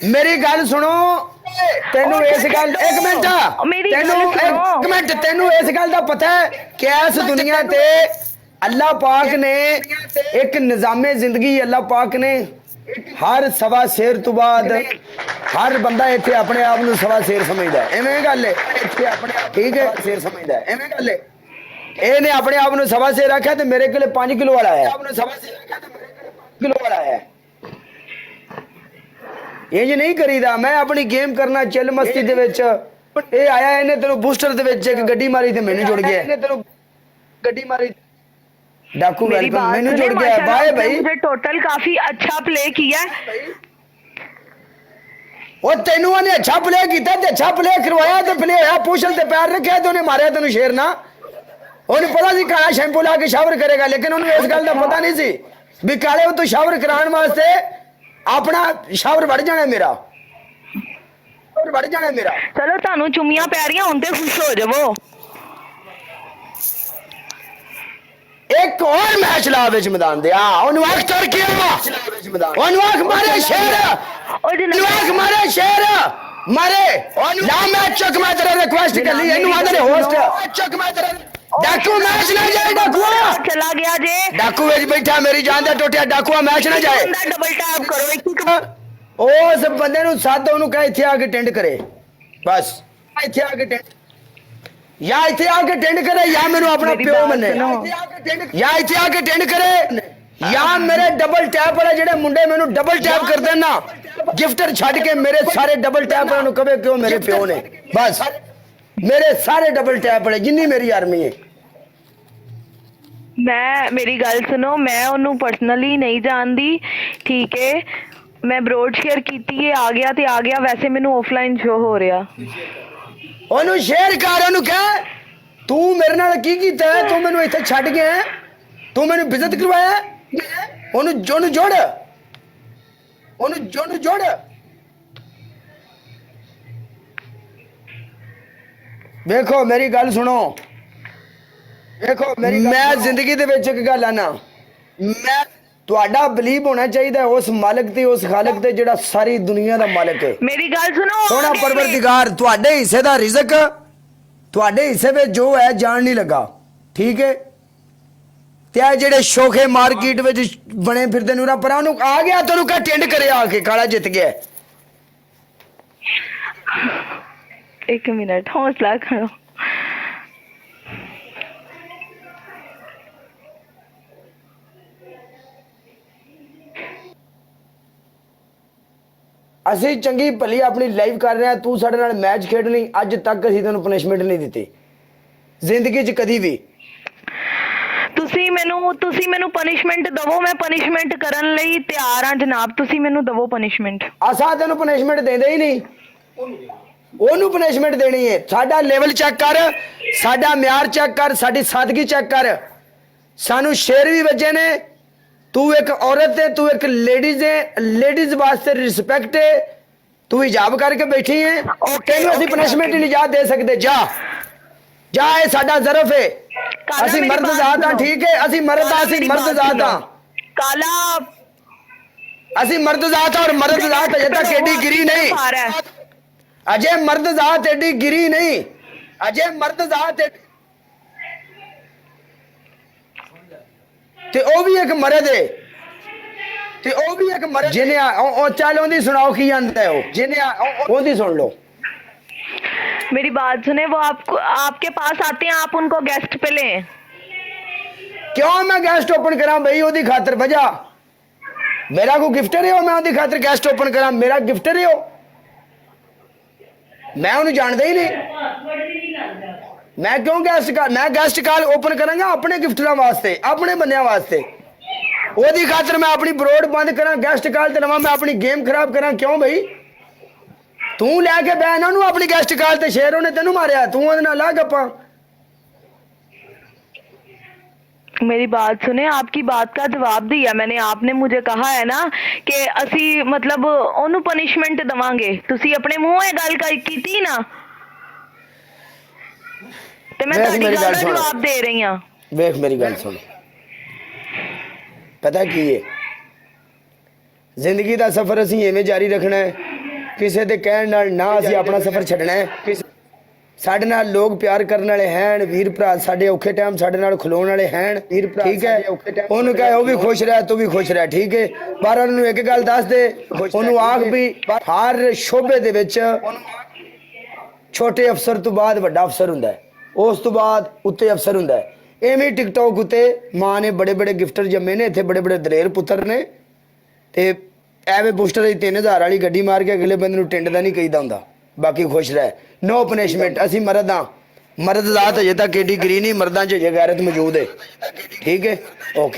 मेरी गल सुनो तेनू इस गल एक मिनट तेनू इस गल दा पता है कि इस दुनिया ते अल्लाह पाक ने एक निजामे जिंदगी अल्लाह पाक ने हर सवा शेर तो बाद हर बंदा इत्थे अपने आप नूं सवा शेर समझदा है एवें गल है इत्थे अपने आप ठीक है शेर समझदा है एवें गल है ਇਹਨੇ ਆਪਣੇ ਆਪ ਨੂੰ ਸਵਾ शेर ਆਖਿਆ ਤੇ ਮੇਰੇ ਕੋਲੇ 5 ਕਿਲੋ ਵਾਲਾ ਆਇਆ ਆਪਨੇ ਸਵਾ शेर ਆਖਿਆ ਤੇ ਮੇਰੇ ਕੋਲੇ 5 ਕਿਲੋ ਵਾਲਾ ਆਇਆ ਇੰਜ ਨਹੀਂ ਕਰੀਦਾ ਮੈਂ ਆਪਣੀ ਗੇਮ ਕਰਨਾ ਚਿਲ ਮਸਤੀ ਦੇ ਵਿੱਚ ਇਹ ਆਇਆ ਇਹਨੇ ਤੈਨੂੰ ਬੂਸਟਰ ਦੇ ਵਿੱਚ ਇੱਕ ਗੱਡੀ ਮਾਰੀ ਤੇ ਮੈਨੂੰ ਜੁੜ ਗਿਆ ਇਹਨੇ ਤੈਨੂੰ ਗੱਡੀ ਮਾਰੀ डाकू वेलकम मैंने जुड़ गया बाय भाई मुझे टोटल काफी अच्छा प्ले किया वो तेनू ने अच्छा प्ले किया ते अच्छा प्ले करवाया ते प्ले होया पूछल ते पैर रखया ते उन्हें मारया तेनू शेर ना उन्हें पता सी काला शैंपू ला के शावर करेगा लेकिन उन्हें इस गल दा पता नहीं सी भी काले तू शावर कराने वास्ते अपना शावर बढ़ जाना मेरा बढ़ जाना मेरा चलो तानू चुमियां पै रही हुण ते खुश हो जावो एक और मैच ला विच मैदान दे वक्त कर किया मारे शेर मारे शेर मारे ला मैच चक मैं तेरा रिक्वेस्ट कर ली इनु आदे होस्ट चक मैं तेरा डाकू मैच ना जाए डाकू चला गया जे डाकू विच बैठा मेरी जान दा टोटिया डाकू मैच ना जाए डबल टैप करो उस बंदे नु साथ ओनु कह इथे आके टेंड करे बस इथे आके टेंड या इथे आके टेंड करे या मेनू अपना प्यो मने या इथे आके टेंड करे या मेरे डबल टैप वाले जेडे मुंडे मेनू डबल टैप कर देना गिफ्टर छड़ के मेरे सारे डबल टैप वाले नु कबे क्यों मेरे प्यो ने बस मेरे सारे डबल टैप वाले जिन्नी मेरी आर्मी है मैं मेरी गल सुनो मैं ओनू पर्सनली नहीं जानदी ठीक है मैं ब्रॉड शेयर कीती है आ गया ते आ गया वैसे मेनू ऑफलाइन शो हो रहा ओनू शेयर कर ओनू कह तू मेरे नाल की कीता है तू मेनू इथे छड़ गया है तू मेनू बेइज्जत करवाया ओनू जोड़ ओनू जोड़ देखो मेरी गल सुनो देखो मेरी मैं जिंदगी दे विच एक गल आना मैं ਤੁਹਾਡਾ ਬਲੀਵ ਹੋਣਾ ਚਾਹੀਦਾ ਉਸ ਮਾਲਕ ਤੇ ਉਸ ਖਾਲਕ ਤੇ ਜਿਹੜਾ ਸਾਰੀ ਦੁਨੀਆ ਦਾ ਮਾਲਕ ਹੈ ਮੇਰੀ ਗੱਲ ਸੁਣੋ ਸੋਹਣਾ ਪਰਵਰਦੀਗਾਰ ਤੁਹਾਡੇ ਹਿੱਸੇ ਦਾ ਰਿਜ਼ਕ ਤੁਹਾਡੇ ਹਿੱਸੇ ਵਿੱਚ ਜੋ ਹੈ ਜਾਣ ਨਹੀਂ ਲੱਗਾ ਠੀਕ ਹੈ ਤੇ ਆ ਜਿਹੜੇ ਸ਼ੋਖੇ ਮਾਰਕੀਟ ਵਿੱਚ ਬਣੇ ਫਿਰਦੇ ਨੂਰਾ ਪਰਾਂ ਨੂੰ ਆ ਗਿਆ ਤੈਨੂੰ ਕਹ ਟਿੰਡ ਕਰੇ ਆ ਕੇ ਕਾਲਾ ਜਿੱਤ ਗਿਆ एक मिनट हौसला करो ਅਸੀਂ ਚੰਗੀ ਭਲੀ ਆਪਣੀ ਲਾਈਵ ਕਰ ਰਹੇ ਹਾਂ ਤੂੰ ਸਾਡੇ ਨਾਲ ਮੈਚ ਖੇਡਣੀ ਅੱਜ ਤੱਕ ਅਸੀਂ ਤੈਨੂੰ ਪਨਿਸ਼ਮੈਂਟ ਨਹੀਂ ਦਿੱਤੀ ਜ਼ਿੰਦਗੀ 'ਚ ਕਦੀ ਵੀ ਤੁਸੀਂ ਮੈਨੂੰ ਪਨਿਸ਼ਮੈਂਟ ਦਵੋ ਮੈਂ ਪਨਿਸ਼ਮੈਂਟ ਕਰਨ ਲਈ ਤਿਆਰ ਹਾਂ ਜਨਾਬ ਤੁਸੀਂ ਮੈਨੂੰ ਦਵੋ ਪਨਿਸ਼ਮੈਂਟ ਅਸਾਂ ਤੈਨੂੰ ਪਨਿਸ਼ਮੈਂਟ ਦੇਂਦੇ ਹੀ ਨਹੀਂ ਉਹਨੂੰ ਪਨਿਸ਼ਮੈਂਟ ਦੇਣੀ ਹੈ ਸਾਡਾ ਲੈਵਲ ਚੈੱਕ ਕਰ ਸਾਡਾ ਮਿਆਰ ਚੈੱਕ ਕਰ ਸਾਡੀ ਸਾਦਗੀ ਚੈੱਕ ਕਰ ਸਾਨੂੰ ਸ਼ੇਰ ਵੀ ਵੱਜੇ ਨੇ तू एक औरत है तू एक लेडीज है लेडीज वास्ते रिस्पेक्ट है तू हिजाब करके बैठी है तेनू असि पनिशमेंट नहीं जा दे सकते जा जा ये साडा ज़रफ है असि मर्द जात हां ठीक है असि मर्द जात हां काला असि मर्द जात और मर्द जात अजे तक एडी गिरी नहीं अजय मर्द जात एडी गिरी नहीं अजय मर्द जात ਤੇ ਉਹ ਵੀ ਇੱਕ ਮਰਦ ਹੈ ਤੇ ਉਹ ਵੀ ਇੱਕ ਮਰਦ ਜਿਹਨੇ ਉਹ ਚੱਲ ਉਹਦੀ ਸੁਣਾਓ ਕੀ ਜਾਂਦਾ ਹੈ ਉਹ ਜਿਹਨੇ ਉਹਦੀ ਸੁਣ ਲਓ मेरी बात सुने वो आपके पास आते हैं आप उनको गेस्ट पे लें क्यों मैं गेस्ट ओपन करा भाई ओदी खातर वजह मेरा को गिफ्टर है मैं ओदी खातर गेस्ट ओपन करा मेरा गिफ्टर है मैं उन्हें जानता ही नहीं मैं क्यों गेस्ट कॉल ओपन करांगा अपने गिफ्टरां वास्ते अपने बंदियां वास्ते ओदी खातर मैं अपनी ब्रोड बंद करा गेस्ट कॉल ते लवां मैं अपनी गेम खराब करा क्यों भाई तू लैके बैन ओनू अपनी गेस्ट कॉल ते शेर ने तेनू मारिया तू ओदे नाल ला गप्पां मेरी बात सुने आपकी बात का जवाब दिया मैंने आपने मुझे कहा है ना कि असी मतलब ओनू पनिशमेंट दवांगे तुसी अपने मुंह ये गल कीती ना ते मैं तेरी गल दा जवाब दे रही हां वेख मेरी गल सुन पता की है जिंदगी दा सफर असी एवें जारी रखना है ਕਿਸੇ ਦੇ ਕਹਿਣ ਨਾਲ ਨਾ ਅਸੀਂ ਆਪਣਾ ਸਫ਼ਰ ਛੱਡਣਾ ਹੈ। ਸਾਡੇ ਨਾਲ ਲੋਕ ਪਿਆਰ ਕਰਨ ਵਾਲੇ ਹਨ, ਵੀਰ ਭਰਾ ਸਾਡੇ ਔਖੇ ਟਾਈਮ ਸਾਡੇ ਨਾਲ ਖਲੋਣ ਵਾਲੇ ਹਨ, ਵੀਰ ਭਰਾ ਠੀਕ ਹੈ। ਉਹਨੂੰ ਕਹੇ ਉਹ ਵੀ ਖੁਸ਼ ਰਹਿ, ਤੂੰ ਵੀ ਖੁਸ਼ ਰਹਿ, ਠੀਕ ਹੈ। ਪਰ ਉਹਨੂੰ ਇੱਕ ਗੱਲ ਦੱਸ ਦੇ, ਉਹਨੂੰ ਆਖ ਵੀ ਹਰ ਸ਼ੋਬੇ ਦੇ ਵਿੱਚ ਛੋਟੇ ਅਫਸਰ ਤੋਂ ਬਾਅਦ ਵੱਡਾ ਅਫਸਰ ਹੁੰਦਾ ਹੈ, ਉਸ ਤੋਂ ਬਾਅਦ ਉੱਤੇ ਅਫਸਰ ਹੁੰਦਾ ਹੈ। ਐਵੇਂ ਟਿਕਟੌਕ ਉੱਤੇ ਮਾਂ ਨੇ ਬੜੇ ਬੜੇ ਗਿਫਟਰ ਜੰਮੇ ਨੇ, ਇੱਥੇ ਬੜੇ ਬੜੇ ਦਲੇਰ ਪੁੱਤਰ ਨੇ, ਤੇ ਐਵੇਂ ਬੂਸਟਰ ਦੀ 3000 ਵਾਲੀ ਗੱਡੀ ਮਾਰ ਕੇ ਅਗਲੇ ਬੰਦੇ ਨੂੰ ਟਿੰਡ ਦਾ ਨਹੀਂ ਕਹੀਦਾ ਹੁੰਦਾ। ਬਾਕੀ ਖੁਸ਼ ਰਹਿ, ਨੋ ਪਨਿਸ਼ਮੈਂਟ। ਅਸੀਂ ਮਰਦ ਹਾਂ, ਮਰਦ ਜ਼ਾਤ ਅਜੇ ਤੱਕ ਏਡੀ ਗਰੀ ਨਹੀਂ, ਮਰਦਾਂ 'ਚ ਅਜੇ ਗੈਰਤ ਮੌਜੂਦ ਹੈ, ਠੀਕ ਹੈ। ਓਕੇ।